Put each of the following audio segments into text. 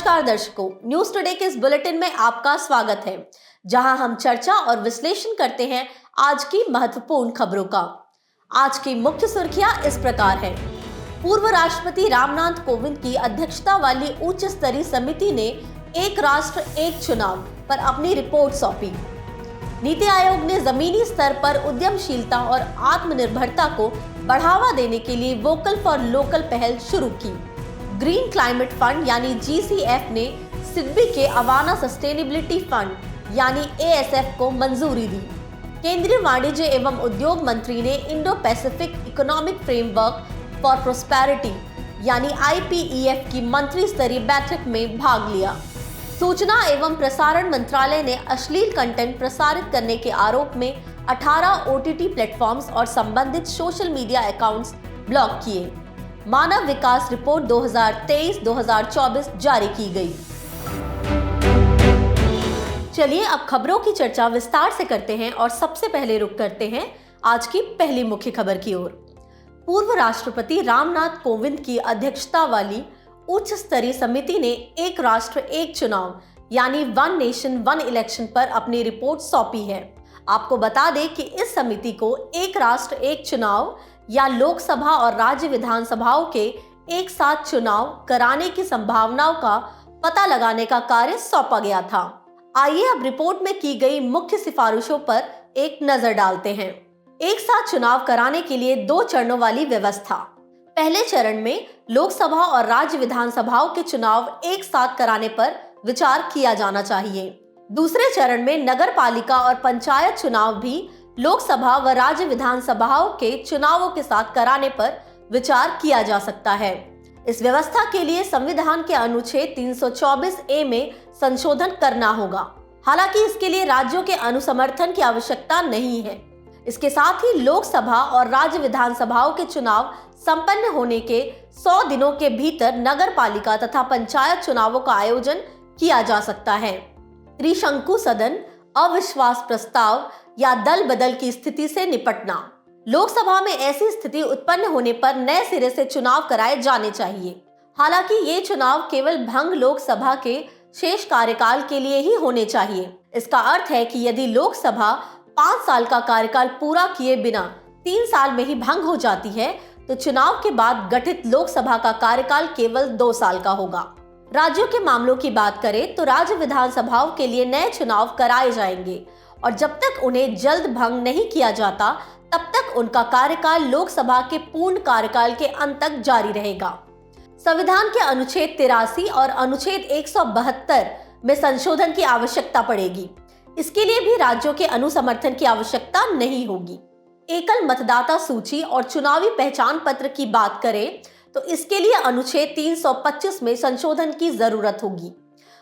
नमस्कार दर्शकों, news today के इस बुलेटिन में आपका स्वागत है, जहां हम चर्चा और विश्लेषण करते हैं आज की महत्वपूर्ण खबरों का। आज की मुख्य सुर्खियां इस प्रकार हैं। पूर्व राष्ट्रपति रामनाथ कोविंद की अध्यक्षता वाली उच्च स्तरीय समिति ने एक राष्ट्र एक चुनाव पर अपनी रिपोर्ट सौंपी। नीति आयोग ने जमीनी स्तर पर उद्यमशीलता और आत्मनिर्भरता को बढ़ावा देने के लिए वोकल फॉर लोकल पहल शुरू की। ग्रीन क्लाइमेट फंड यानी GCF ने सिडबी के अवाना सस्टेनेबिलिटी फंड यानी ASF को मंजूरी दी। केंद्रीय वाणिज्य एवं उद्योग मंत्री ने Indo Pacific economic framework for prosperity यानी IPEF की मंत्री स्तरीय बैठक में भाग लिया। सूचना एवं प्रसारण मंत्रालय ने अश्लील कंटेंट प्रसारित करने के आरोप में 18 OTT प्लेटफॉर्म्स और संबंधित सोशल मीडिया अकाउंट्स ब्लॉक किए। मानव विकास रिपोर्ट 2023-2024 जारी की गई। चलिए अब खबरों की चर्चा विस्तार से करते हैं और सबसे पहले रुख करते हैं आज की पहली मुख्य खबर की ओर। पूर्व राष्ट्रपति रामनाथ कोविंद की अध्यक्षता वाली उच्च स्तरीय समिति ने एक राष्ट्र एक चुनाव यानी वन नेशन वन इलेक्शन पर अपनी रिपोर्ट सौंपी है। आपको बता दें कि इस समिति को एक राष्ट्र एक चुनाव या लोकसभा और राज्य विधानसभाओं के एक साथ चुनाव कराने की संभावनाओं का पता लगाने का कार्य सौंपा गया था। आइए अब रिपोर्ट में की गई मुख्य सिफारिशों पर एक नजर डालते हैं। एक साथ चुनाव कराने के लिए 2 चरणों वाली व्यवस्था। पहले चरण में लोकसभा और राज्य विधानसभाओं के चुनाव एक साथ कराने पर विचार किया जाना चाहिए। दूसरे चरण में नगर पालिका और पंचायत चुनाव भी लोकसभा व राज्य विधानसभाओं के चुनावों के साथ कराने पर विचार किया जा सकता है। इस व्यवस्था के लिए संविधान के अनुच्छेद 324A में संशोधन करना होगा। हालांकि इसके लिए राज्यों के अनुसमर्थन की आवश्यकता नहीं है। इसके साथ ही लोकसभा और राज्य विधानसभाओं के चुनाव संपन्न होने के 100 दिनों के भीतर नगर पालिका तथा पंचायत चुनावों का आयोजन किया जा सकता है। त्रिशंकु सदन, अविश्वास प्रस्ताव या दल बदल की स्थिति से निपटना। लोकसभा में ऐसी स्थिति उत्पन्न होने पर नए सिरे से चुनाव कराए जाने चाहिए। हालांकि ये चुनाव केवल भंग लोकसभा के शेष कार्यकाल के लिए ही होने चाहिए। इसका अर्थ है कि यदि लोकसभा 5 साल का कार्यकाल पूरा किए बिना 3 साल में ही भंग हो जाती है, तो चुनाव के बाद गठित लोकसभा का कार्यकाल केवल 2 साल का होगा। राज्यों के मामलों की बात करें तो राज्य विधानसभाओं के लिए नए चुनाव कराए जाएंगे और जब तक उन्हें जल्द भंग नहीं किया जाता तब तक उनका कार्यकाल लोकसभा के पूर्ण कार्यकाल के अंत तक जारी रहेगा। संविधान के अनुच्छेद 83 और अनुच्छेद 172 में संशोधन की आवश्यकता पड़ेगी। इसके लिए भी राज्यों के अनुसमर्थन की आवश्यकता नहीं होगी। एकल मतदाता सूची और चुनावी पहचान पत्र की बात करें तो इसके लिए अनुच्छेद 325 में संशोधन की जरूरत होगी।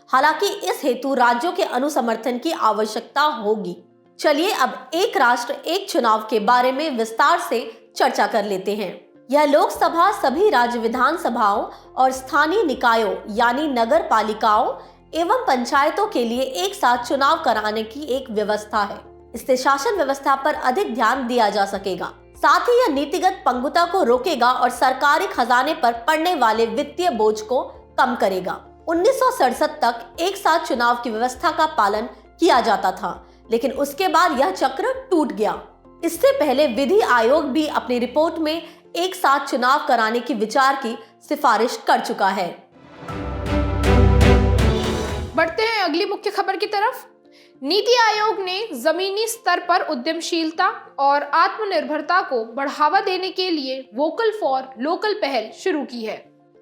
हालांकि इस हेतु राज्यों के अनुसमर्थन की आवश्यकता होगी। चलिए अब एक राष्ट्र एक चुनाव के बारे में विस्तार से चर्चा कर लेते हैं। यह लोकसभा सभी राज्य विधानसभाओं और स्थानीय निकायों यानी नगर पालिकाओं एवं पंचायतों के लिए एक साथ चुनाव कराने की एक व्यवस्था है। इससे शासन व्यवस्था पर अधिक ध्यान दिया जा सकेगा। साथ ही यह नीतिगत पंगुता को रोकेगा और सरकारी खजाने पर पड़ने वाले वित्तीय बोझ को कम करेगा। 1967 तक एक साथ चुनाव की व्यवस्था का पालन किया जाता था, लेकिन उसके बाद यह चक्र टूट गया। इससे पहले विधि आयोग भी अपनी रिपोर्ट में एक साथ चुनाव कराने की विचार की सिफारिश कर चुका है। बढ़ते हैं अगली मुख्य खबर की तरफ। नीति आयोग ने जमीनी स्तर पर उद्यमशीलता और आत्मनिर्भरता को बढ़ावा देने के लिए वोकल फॉर लोकल पहल शुरू की है।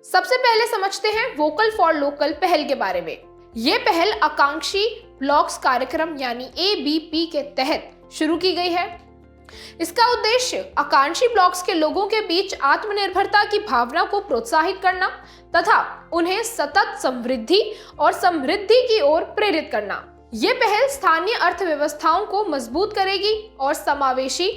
सबसे पहले समझते हैं वोकल फॉर लोकल पहल के बारे में। ये पहल आकांक्षी ब्लॉक्स कार्यक्रम यानी ABP के तहत शुरू की गई है। इसका उद्देश्य आकांक्षी ब्लॉक्स के लोगों के बीच आत्मनिर्भरता की भावना को प्रोत्साहित करना तथा उन्हें सतत समृद्धि और समृद्धि की ओर प्रेरित करना। ये पहल स्थानीय अर्थव्यवस्थाओं को मजबूत करेगी और समावेशी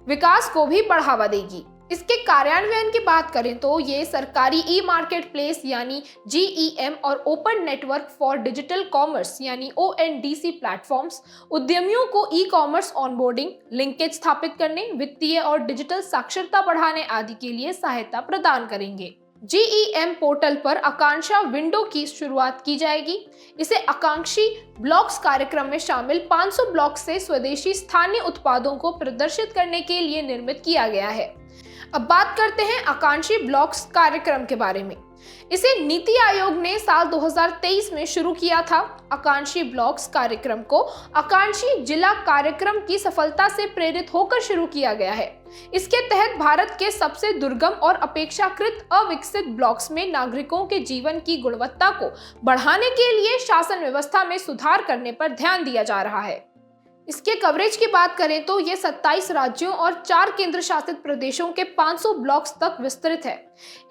विकास को भी बढ़ावा देगी। इसके कार्यान्वयन की बात करें तो ये सरकारी ई-मार्केट प्लेस यानी GEM और open network for digital commerce यानी ONDC प्लेटफॉर्म्स उद्यमियों को ई-कॉमर्स ऑनबोर्डिंग, लिंकेज स्थापित करने, वित्तीय और डिजिटल साक्षरता बढ़ाने आदि के लिए सहायता प्रदान करेंगे। GEM पोर्टल पर आकांक्षा विंडो की शुरुआत की जाएगी। इसे आकांक्षी ब्लॉक्स कार्यक्रम में शामिल 500 ब्लॉक से स्वदेशी स्थानीय उत्पादों को प्रदर्शित करने के लिए निर्मित किया गया है। अब बात करते हैं आकांक्षी ब्लॉक्स कार्यक्रम के बारे में। इसे नीति आयोग ने साल 2023 में शुरू किया था। आकांक्षी ब्लॉक्स कार्यक्रम को आकांक्षी जिला कार्यक्रम की सफलता से प्रेरित होकर शुरू किया गया है। इसके तहत भारत के सबसे दुर्गम और अपेक्षाकृत अविकसित ब्लॉक्स में नागरिकों के जीवन की गुणवत्ता को बढ़ाने के लिए शासन व्यवस्था में सुधार करने पर ध्यान दिया जा रहा है। इसके कवरेज की बात करें तो ये 27 राज्यों और 4 केंद्र शासित प्रदेशों के 500 ब्लॉक्स तक विस्तृत है।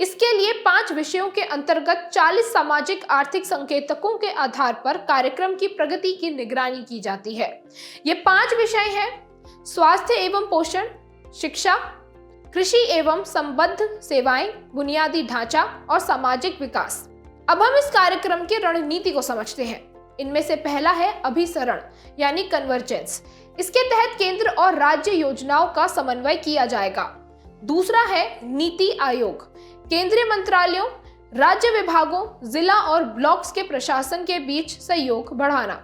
इसके लिए 5 विषयों के अंतर्गत 40 सामाजिक आर्थिक संकेतकों के आधार पर कार्यक्रम की प्रगति की निगरानी की जाती है। ये 5 विषय हैं: स्वास्थ्य एवं पोषण, शिक्षा, कृषि एवं संबद्ध सेवाएं, बुनियादी ढांचा और सामाजिक विकास। अब हम इस कार्यक्रम की रणनीति को समझते हैं। इनमें से पहला है अभिसरण यानी कन्वर्जेंस। इसके तहत केंद्र और राज्य योजनाओं का समन्वय किया जाएगा। दूसरा है नीति आयोग, केंद्रीय मंत्रालयों, राज्य विभागों, जिला और ब्लॉक्स के प्रशासन के बीच सहयोग बढ़ाना।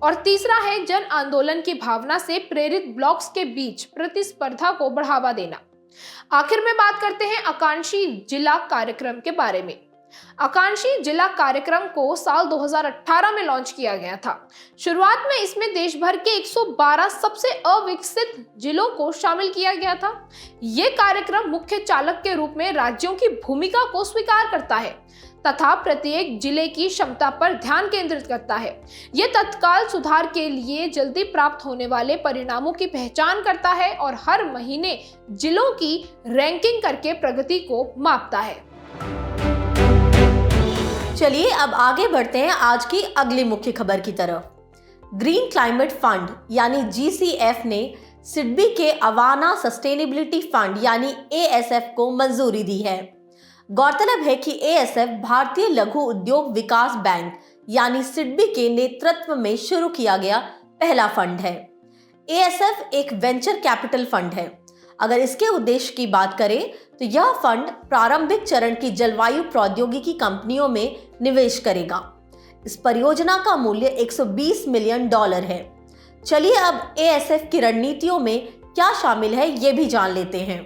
और तीसरा है जन आंदोलन की भावना से प्रेरित ब्लॉक्स के बीच प्रतिस्पर्धा को बढ़ावा देना। आखिर में बात करते हैं आकांक्षी जिला कार्यक्रम के बारे में। आकांक्षी जिला कार्यक्रम को साल 2018 में लॉन्च किया गया था। शुरुआत में इसमें देश भर के 112 सबसे अविकसित जिलों को शामिल किया गया था। ये कार्यक्रम मुख्य चालक के रूप में राज्यों की भूमिका को स्वीकार करता है तथा प्रत्येक जिले की क्षमता पर ध्यान केंद्रित करता है। ये तत्काल सुधार के लिए जल्दी प्राप्त होने वाले परिणामों की पहचान करता है और हर महीने जिलों की रैंकिंग करके प्रगति को मापता है। चलिए अब आगे बढ़ते हैं आज की अगली मुख्य खबर की तरफ। ग्रीन क्लाइमेट फंड यानी GCF ने सिडबी के अवाना सस्टेनेबिलिटी फंड यानी ASF को मंजूरी दी है। गौरतलब है कि ASF भारतीय लघु उद्योग विकास बैंक यानी सिडबी के नेतृत्व में शुरू किया गया पहला फंड है। ASF एक वेंचर कैपिटल फंड है। अगर इसके उद्देश्य की बात करें तो यह फंड प्रारंभिक चरण की जलवायु प्रौद्योगिकी कंपनियों में निवेश करेगा। इस परियोजना का मूल्य $120 मिलियन है। चलिए अब ASF की रणनीतियों में क्या शामिल है ये भी जान लेते हैं।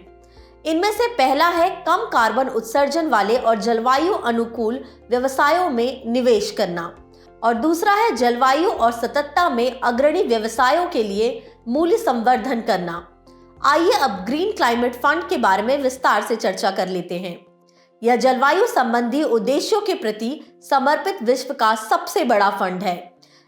इनमें से पहला है कम कार्बन उत्सर्जन वाले और जलवायु अनुकूल व्यवसायों में निवेश करना और दूसरा है जलवायु और सततता में अग्रणी व्यवसायों के लिए मूल्य संवर्धन करना। आइए अब ग्रीन क्लाइमेट फंड के बारे में विस्तार से चर्चा कर लेते हैं। यह जलवायु संबंधी उद्देश्यों के प्रति समर्पित विश्व का सबसे बड़ा फंड है।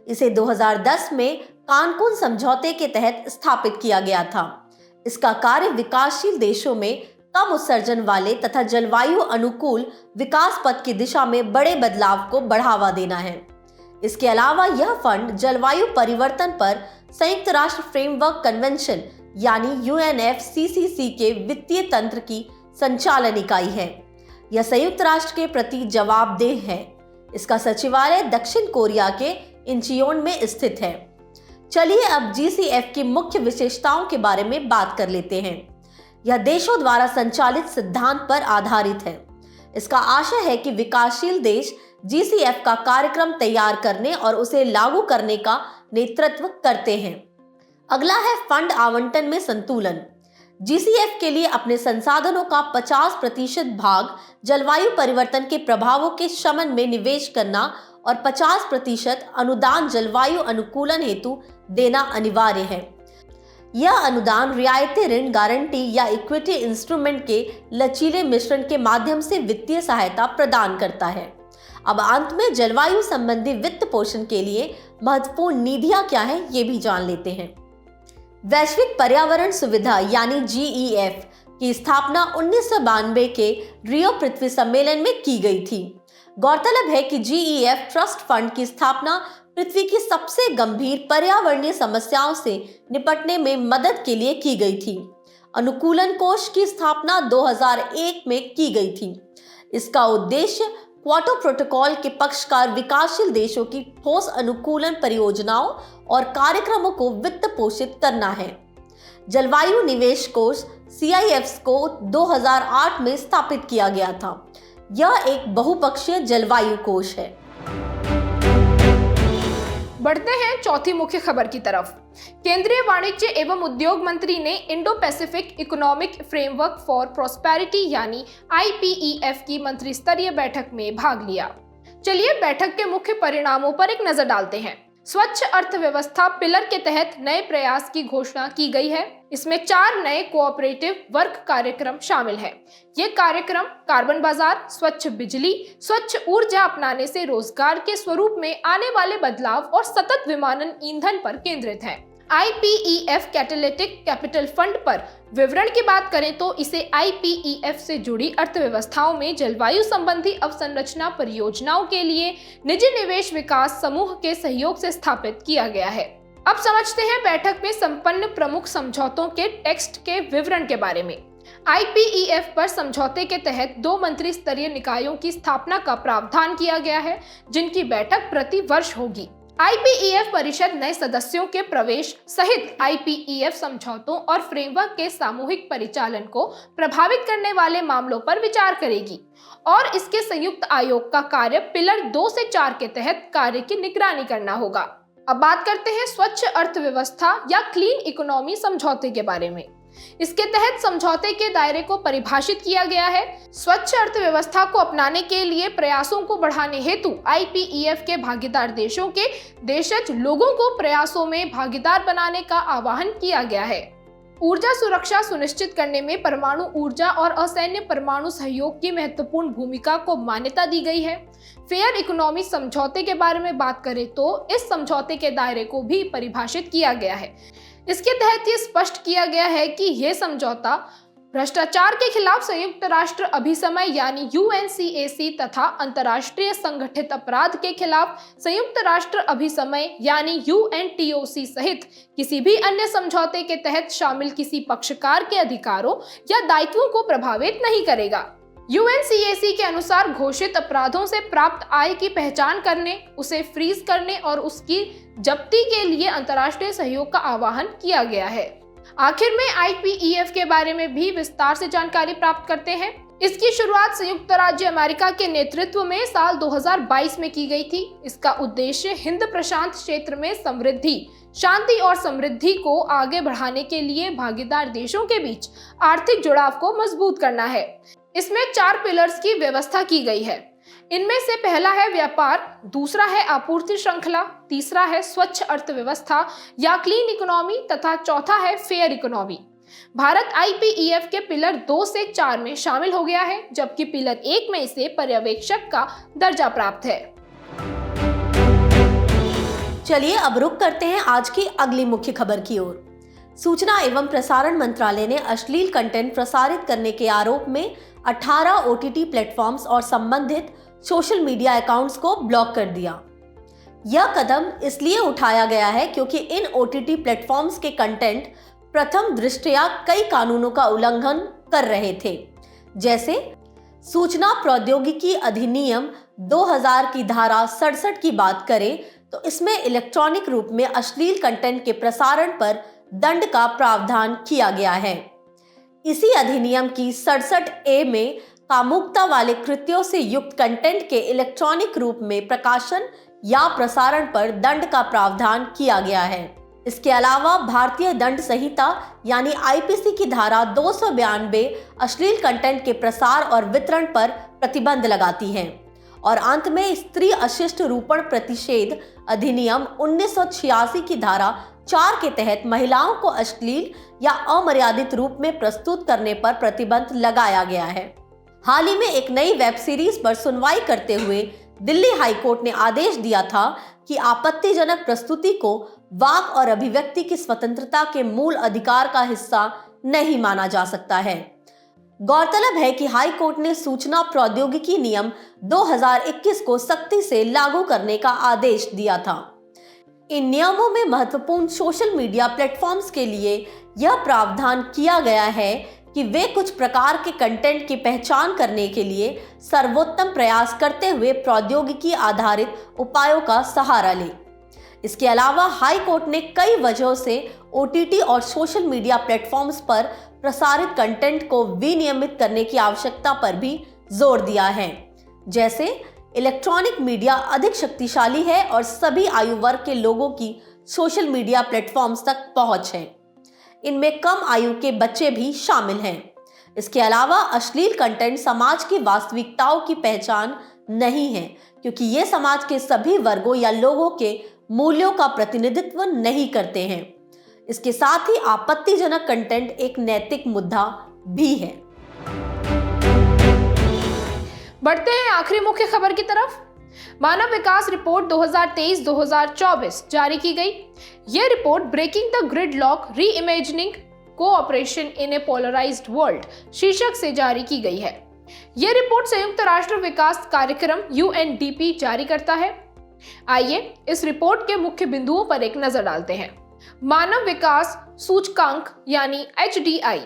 इसे 2010 में कानकून समझौते के तहत स्थापित किया गया था। इसका कार्य विकासशील देशों में कम उत्सर्जन वाले तथा जलवायु अनुकूल विकास पथ की दिशा में बड़े बदलाव को बढ़ावा देना है। इसके अलावा यह फंड जलवायु परिवर्तन पर संयुक्त राष्ट्र फ्रेमवर्क कन्वेंशन यानी UNFCCC के वित्तीय तंत्र की संचालन इकाई है। यह संयुक्त राष्ट्र के प्रति जवाबदेह है। इसका सचिवालय दक्षिण कोरिया के इंचियोन में स्थित है। चलिए अब GCF की मुख्य विशेषताओं के बारे में बात कर लेते हैं। यह देशों द्वारा संचालित सिद्धांत पर आधारित है। इसका आशय है कि विकासशील देश GCF का कार्यक्रम तैयार करने और उसे लागू करने का नेतृत्व करते हैं। अगला है फंड आवंटन में संतुलन। GCF के लिए अपने संसाधनों का 50% भाग जलवायु परिवर्तन के प्रभावों के शमन में निवेश करना और 50% अनुदान जलवायु अनुकूलन हेतु देना अनिवार्य है। यह अनुदान रियायती ऋण गारंटी या इक्विटी इंस्ट्रूमेंट के लचीले मिश्रण के माध्यम से वित्तीय सहायता प्रदान करता है। अब अंत में जलवायु संबंधी वित्त पोषण के लिए महत्वपूर्ण निधियां क्या हैं ये भी जान लेते हैं। वैश्विक पर्यावरण सुविधा यानी GEF की स्थापना 1992 के रियो पृथ्वी सम्मेलन में की गई थी। गौरतलब है कि GEF ट्रस्ट फंड की स्थापना पृथ्वी की सबसे गंभीर पर्यावरणीय समस्याओं से निपटने में मदद के लिए की गई थी। अनुकूलन कोष की स्थापना 2001 में की गई थी। इसका उद्देश्य क्योटो प्रोटोकॉल के पक्षकार विकासशील देशों की ठोस अनुकूलन परियोजनाओं और कार्यक्रमों को वित्त पोषित करना है। जलवायु निवेश कोष CIFs को 2008 में स्थापित किया गया था। यह एक बहुपक्षीय जलवायु कोष है। बढ़ते हैं चौथी मुख्य खबर की तरफ। केंद्रीय वाणिज्य एवं उद्योग मंत्री ने Indo Pacific economic framework for prosperity यानी IPEF की मंत्री स्तरीय बैठक में भाग लिया। चलिए बैठक के मुख्य परिणामों पर एक नजर डालते हैं। स्वच्छ अर्थव्यवस्था पिलर के तहत नए प्रयास की घोषणा की गई है। इसमें 4 नए कोऑपरेटिव वर्क कार्यक्रम शामिल है। ये कार्यक्रम कार्बन बाजार, स्वच्छ बिजली, स्वच्छ ऊर्जा अपनाने से रोजगार के स्वरूप में आने वाले बदलाव और सतत विमानन ईंधन पर केंद्रित है। IPEF कैटालिटिक कैपिटल फंड पर विवरण की बात करें तो इसे IPEF से जुड़ी अर्थव्यवस्थाओं में जलवायु संबंधी अवसंरचना परियोजनाओं के लिए निजी निवेश विकास समूह के सहयोग से स्थापित किया गया है। अब समझते हैं बैठक में संपन्न प्रमुख समझौतों के टेक्स्ट के विवरण के बारे में। IPEF पर समझौते के तहत 2 मंत्री स्तरीय निकायों की स्थापना का प्रावधान किया गया है, जिनकी बैठक प्रति वर्ष होगी। IPEF परिषद नए सदस्यों के प्रवेश सहित IPEF समझौतों और फ्रेमवर्क के सामूहिक परिचालन को प्रभावित करने वाले मामलों पर विचार करेगी और इसके संयुक्त आयोग का कार्य पिलर 2 से 4 के तहत कार्य की निगरानी करना होगा। अब बात करते हैं स्वच्छ अर्थव्यवस्था या क्लीन इकोनॉमी समझौते के बारे में। इसके तहत समझौते के दायरे को परिभाषित किया गया है। स्वच्छ अर्थव्यवस्था को अपनाने के लिए प्रयासों को बढ़ाने हेतु IPEF के भागीदार देशों के देशज लोगों को प्रयासों में भागीदार बनाने का आह्वान किया गया है। ऊर्जा सुरक्षा सुनिश्चित करने में परमाणु ऊर्जा और असैन्य परमाणु सहयोग की महत्वपूर्ण भूमिका को मान्यता दी गई है। फेयर इकोनॉमी समझौते के बारे में बात करें तो इस समझौते के दायरे को भी परिभाषित किया गया है। इसके तहत ये स्पष्ट किया गया है कि यह समझौता भ्रष्टाचार के खिलाफ संयुक्त राष्ट्र अभिसमय यानी UNCAC तथा अंतर्राष्ट्रीय संगठित अपराध के खिलाफ संयुक्त राष्ट्र अभिसमय यानी UNTOC सहित किसी भी अन्य समझौते के तहत शामिल किसी पक्षकार के अधिकारों या दायित्वों को प्रभावित नहीं करेगा। UNCAC के अनुसार घोषित अपराधों से प्राप्त आय की पहचान करने, उसे फ्रीज करने और उसकी जब्ती के लिए अंतर्राष्ट्रीय सहयोग का आह्वान किया गया है। आखिर में IPEF के बारे में भी विस्तार से जानकारी प्राप्त करते हैं। इसकी शुरुआत संयुक्त राज्य अमेरिका के नेतृत्व में साल 2022 में की गई थी। इसका उद्देश्य हिंद प्रशांत क्षेत्र में समृद्धि, शांति और समृद्धि को आगे बढ़ाने के लिए भागीदार देशों के बीच आर्थिक जुड़ाव को मजबूत करना है। इसमें 4 पिलर्स की व्यवस्था की गई है। इनमें से पहला है व्यापार, दूसरा है आपूर्ति श्रृंखला, तीसरा है स्वच्छ अर्थव्यवस्था या क्लीन इकोनॉमी तथा चौथा है फेयर इकोनॉमी। भारत IPEF के पिलर 2 से 4 में शामिल हो गया है, जबकि पिलर 1 में इसे पर्यवेक्षक का दर्जा प्राप्त है। चलिए अब रुक करते हैं आज की अगली मुख्य खबर की ओर। सूचना एवं प्रसारण मंत्रालय ने अश्लील कंटेंट प्रसारित करने के आरोप में 18 OTT प्लेटफॉर्म्स और संबंधित सोशल मीडिया अकाउंट्स को ब्लॉक कर दिया। यह कदम इसलिए उठाया गया है क्योंकि इन OTT प्लेटफॉर्म्स के कंटेंट प्रथम दृष्टया कई कानूनों का उल्लंघन कर रहे थे। जैसे सूचना प्रौद्योगिकी अधिनियम 2000 की धारा 67 की बात करें तो इसमें इलेक्ट्रॉनिक रूप में अश्लील कंटेंट के प्रसारण पर दंड का प्रावधान किया गया है। इसी अधिनियम की 67A में कामुकता वाले कृत्यों से युक्त कंटेंट के इलेक्ट्रॉनिक रूप में प्रकाशन या प्रसारण पर दंड का प्रावधान किया गया है। इसके अलावा भारतीय दंड संहिता यानी IPC की धारा 292 अश्लील कंटेंट के प्रसार और वितरण पर प्रतिबंध लगाती है। और अंत में स्त्री अशिष्ट रूपण प्रतिषेध अधिनियम 1986 की धारा 4 के तहत महिलाओं को अश्लील या अमर्यादित रूप में प्रस्तुत करने पर प्रतिबंध लगाया गया है। हाल ही में एक नई वेब सीरीज पर सुनवाई करते हुए दिल्ली हाई कोर्ट ने आदेश दिया था कि आपत्तिजनक प्रस्तुति को वाक और अभिव्यक्ति की स्वतंत्रता के मूल अधिकार का हिस्सा नहीं माना जा सकता है। गौरतलब है कि हाई कोर्ट ने सूचना प्रौद्योगिकी नियम 2021 को सख्ती से लागू करने का आदेश दिया था। इन नियमों में महत्वपूर्ण सोशल मीडिया प्लेटफॉर्म्स के लिए यह प्रावधान किया गया है कि वे कुछ प्रकार के कंटेंट की पहचान करने के लिए सर्वोत्तम प्रयास करते हुए प्रौद्योगिकी आधारित उपायों का सहारा लें। इसके अलावा हाई कोर्ट ने कई वजहों से OTT और सोशल मीडिया प्लेटफॉर्म्स पर प्रसारित कंटेंट को विनियमित करने की आवश्यकता पर भी जोर दिया है। जैसे इलेक्ट्रॉनिक मीडिया अधिक शक्तिशाली है और सभी आयु वर्ग के लोगों की सोशल मीडिया प्लेटफॉर्म्स तक पहुंच है। इनमें कम आयु के बच्चे भी शामिल हैं। इसके अलावा अश्लील कंटेंट समाज की वास्तविकताओं की पहचान नहीं है, क्योंकि ये समाज के सभी वर्गों या लोगों के मूल्यों का प्रतिनिधित्व नहीं करते हैं। इसके साथ ही आपत्तिजनक कंटेंट एक नैतिक मुद्दा भी है। बढ़ते हैं आखिरी मुख्य खबर की तरफ। मानव विकास रिपोर्ट 2023-2024 जारी की गई। यह report breaking the gridlock reimagining cooperation in a polarised world शीर्षक से जारी की गई है। यह रिपोर्ट संयुक्त राष्ट्र विकास कार्यक्रम UNDP जारी करता है। आइए इस रिपोर्ट के मुख्य बिंदुओं पर एक नजर डालते हैं। मानव विकास सूचकांक यानी HDI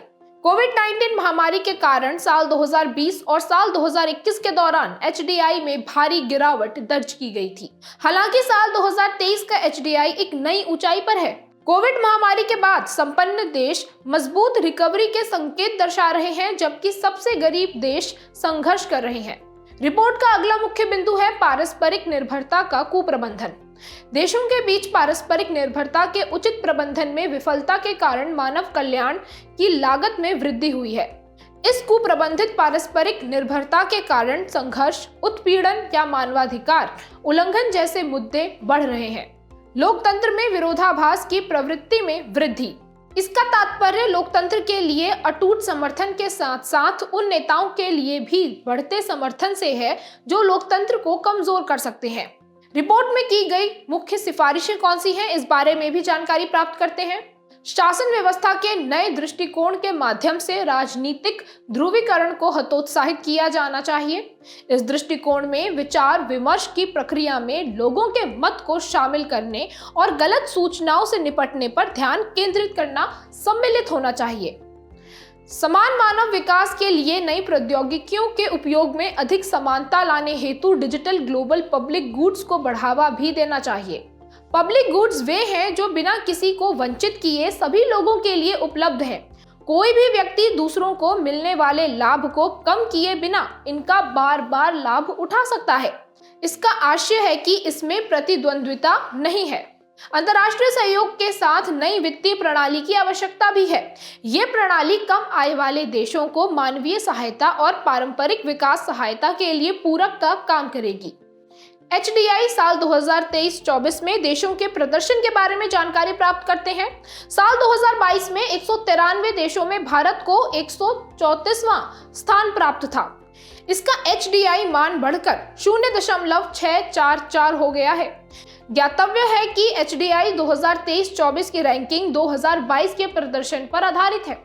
कोविड-19 महामारी के कारण साल 2020 और साल 2021 के दौरान HDI में भारी गिरावट दर्ज की गई थी। हालांकि साल 2023 का HDI एक नई ऊंचाई पर है। कोविड महामारी के बाद संपन्न देश मजबूत रिकवरी के संकेत दर्शा रहे हैं, जबकि सबसे गरीब देश संघर्ष कर रहे हैं। रिपोर्ट का अगला मुख्य बिंदु है पारस्परिक निर्भरता का कुप्रबंधन। देशों के बीच पारस्परिक निर्भरता के उचित प्रबंधन में विफलता के कारण मानव कल्याण की लागत में वृद्धि हुई है। इस कुप्रबंधित पारस्परिक निर्भरता के कारण संघर्ष, उत्पीड़न या मानवाधिकार उल्लंघन जैसे मुद्दे बढ़ रहे हैं। लोकतंत्र में विरोधाभास की प्रवृत्ति में वृद्धि। इसका तात्पर्य लोकतंत्र के लिए अटूट समर्थन के साथ साथ उन नेताओं के लिए भी बढ़ते समर्थन से है जो लोकतंत्र को कमजोर कर सकते हैं। रिपोर्ट में की गई मुख्य सिफारिशें कौन सी हैं, इस बारे में भी जानकारी प्राप्त करते हैं। शासन व्यवस्था के नए दृष्टिकोण के माध्यम से राजनीतिक ध्रुवीकरण को हतोत्साहित किया जाना चाहिए। इस दृष्टिकोण में विचार विमर्श की प्रक्रिया में लोगों के मत को शामिल करने और गलत सूचनाओं से निपटने पर ध्यान केंद्रित करना सम्मिलित होना चाहिए। समान मानव विकास के लिए नई प्रौद्योगिकियों के उपयोग में अधिक समानता लाने हेतु डिजिटल ग्लोबल पब्लिक गुड्स को बढ़ावा भी देना चाहिए। पब्लिक गुड्स वे हैं जो बिना किसी को वंचित किए सभी लोगों के लिए उपलब्ध हैं। कोई भी व्यक्ति दूसरों को मिलने वाले लाभ को कम किए बिना इनका बार बार लाभ उठा सकता है। इसका आशय है कि इसमें प्रतिद्वंद्विता नहीं है। अंतर्राष्ट्रीय सहयोग के साथ नई वित्तीय प्रणाली की आवश्यकता भी है। ये प्रणाली कम आय वाले देशों को मानवीय सहायता और पारंपरिक विकास सहायता के लिए पूरक का काम करेगी। HDI साल 2023-24 में देशों के प्रदर्शन के बारे में जानकारी प्राप्त करते हैं। साल 2022 में 193 देशों में भारत को 134वां स्थान प्राप्त था। इसका HDI मान बढ़कर 0.644 हो गया है। ज्ञातव्य है कि HDI 2023-24 की रैंकिंग 2022 के प्रदर्शन पर आधारित है।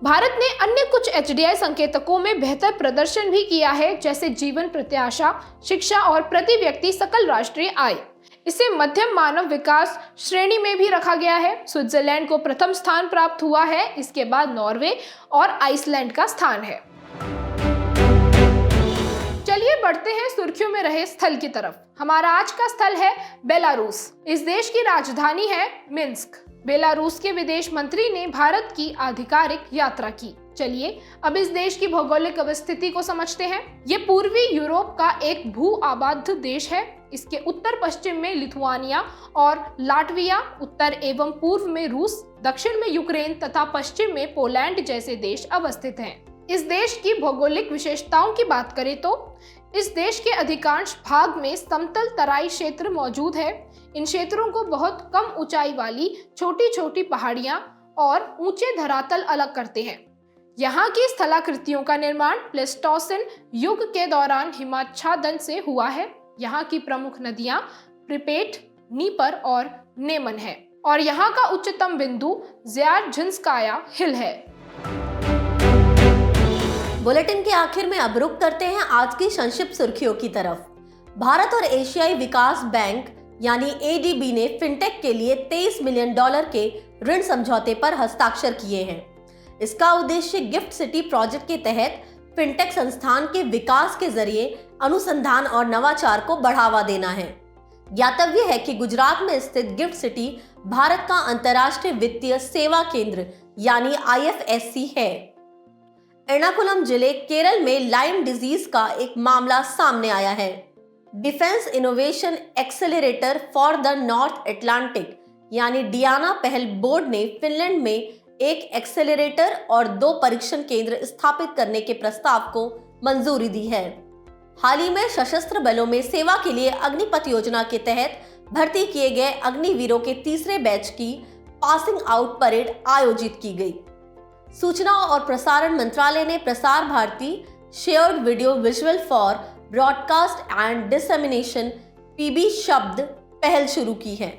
भारत ने अन्य कुछ HDI संकेतकों में बेहतर प्रदर्शन भी किया है, जैसे जीवन प्रत्याशा, शिक्षा और प्रति व्यक्ति सकल राष्ट्रीय आय। इसे मध्यम मानव विकास श्रेणी में भी रखा गया है। स्विट्जरलैंड को प्रथम स्थान प्राप्त हुआ है। इसके बाद नॉर्वे और आइसलैंड का स्थान है। चलिए बढ़ते हैं सुर्खियों में रहे स्थल की तरफ। हमारा आज का स्थल है बेलारूस। इस देश की राजधानी है मिन्स्क। बेलारूस के विदेश मंत्री ने भारत की आधिकारिक यात्रा की। चलिए अब इस देश की भौगोलिक अवस्थिति को समझते हैं। ये पूर्वी यूरोप का एक भू आबाद देश है। इसके उत्तर पश्चिम में लिथुआनिया और लाटविया, उत्तर एवं पूर्व में रूस, दक्षिण में यूक्रेन तथा पश्चिम में पोलैंड जैसे देश अवस्थित हैं। इस देश की भौगोलिक विशेषताओं की बात करें तो इस देश के अधिकांश भाग में समतल तराई क्षेत्र मौजूद है। इन क्षेत्रों को बहुत कम ऊंचाई वाली छोटी छोटी पहाड़ियां और ऊंचे धरातल अलग करते हैं। यहाँ की स्थलाकृतियों का निर्माण प्लेस्टोसिन युग के दौरान हिमाच्छादन से हुआ है। यहाँ की प्रमुख नदियां प्रिपेट, नीपर और नेमन है और यहाँ का उच्चतम बिंदु ज़्यारझिंस्काया हिल है। बुलेटिन के आखिर में अब रुक करते हैं आज की संक्षिप्त सुर्खियों की तरफ। भारत और एशियाई विकास बैंक यानी ADB ने फिनटेक के लिए $23 मिलियन के ऋण समझौते पर हस्ताक्षर किए हैं। इसका उद्देश्य गिफ्ट सिटी प्रोजेक्ट के तहत फिनटेक संस्थान के विकास के जरिए अनुसंधान और नवाचार को बढ़ावा देना है। ज्ञातव्य है कि गुजरात में स्थित गिफ्ट सिटी भारत का अंतर्राष्ट्रीय वित्तीय सेवा केंद्र यानी IFSC है। एर्नाकुलम जिले केरल में लाइम डिजीज का एक मामला सामने आया है। Defence innovation accelerator for the north Atlantic यानी डियाना पहल बोर्ड ने फिनलैंड में एक एक्सेलरेटर और 2 परीक्षण केंद्र स्थापित करने के प्रस्ताव को मंजूरी दी है। हाल ही में सशस्त्र बलों में सेवा के लिए अग्निपथ योजना के तहत भर्ती किए गए अग्निवीरों के तीसरे बैच की पासिंग आउट परेड आयोजित की गई। सूचना और प्रसारण मंत्रालय ने Prasar Bharati shared video visual for broadcast and dissemination PB Shabd पहल शुरू की है।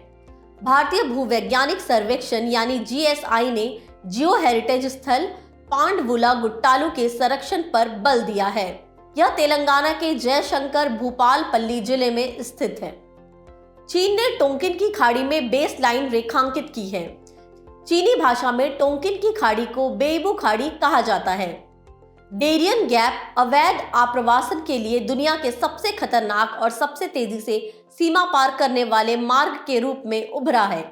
भारतीय भूवैज्ञानिक सर्वेक्षण यानी जीएसआई ने जियो हेरिटेज स्थल पांडवुला गुट्टालू के संरक्षण पर बल दिया है। यह तेलंगाना के जयशंकर भूपालपल्ली जिले में स्थित है। चीन ने टोंकिन की खाड़ी में बेस लाइन रेखांकित की है। चीनी भाषा में टोंकिन की खाड़ी को बेइबू खाड़ी कहा जाता है। डेरियन गैप अवैध आप्रवासन के लिए दुनिया के सबसे खतरनाक और सबसे तेजी से सीमा पार करने वाले मार्ग के रूप में उभरा है।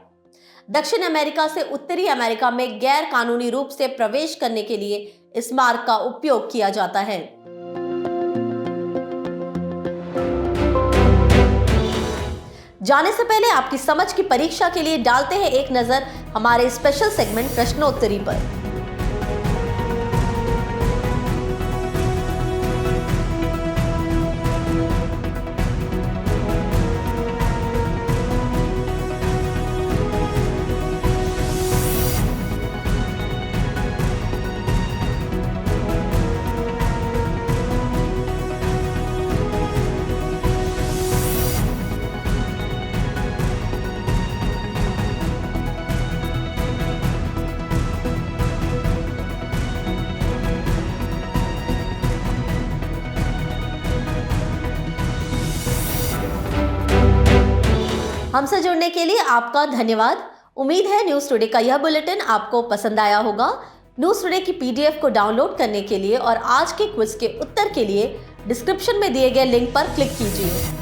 दक्षिण अमेरिका से उत्तरी अमेरिका में गैर कानूनी रूप से प्रवेश करने के लिए इस मार्ग का उपयोग किया जाता है। जाने से पहले आपकी समझ की परीक्षा के लिए डालते हैं एक नजर हमारे स्पेशल सेगमेंट प्रश्नोत्तरी पर। हमसे जुड़ने के लिए आपका धन्यवाद। उम्मीद है न्यूज़ टुडे का यह बुलेटिन आपको पसंद आया होगा। न्यूज़ टुडे की पीडीएफ को डाउनलोड करने के लिए और आज के क्विज के उत्तर के लिए डिस्क्रिप्शन में दिए गए लिंक पर क्लिक कीजिए।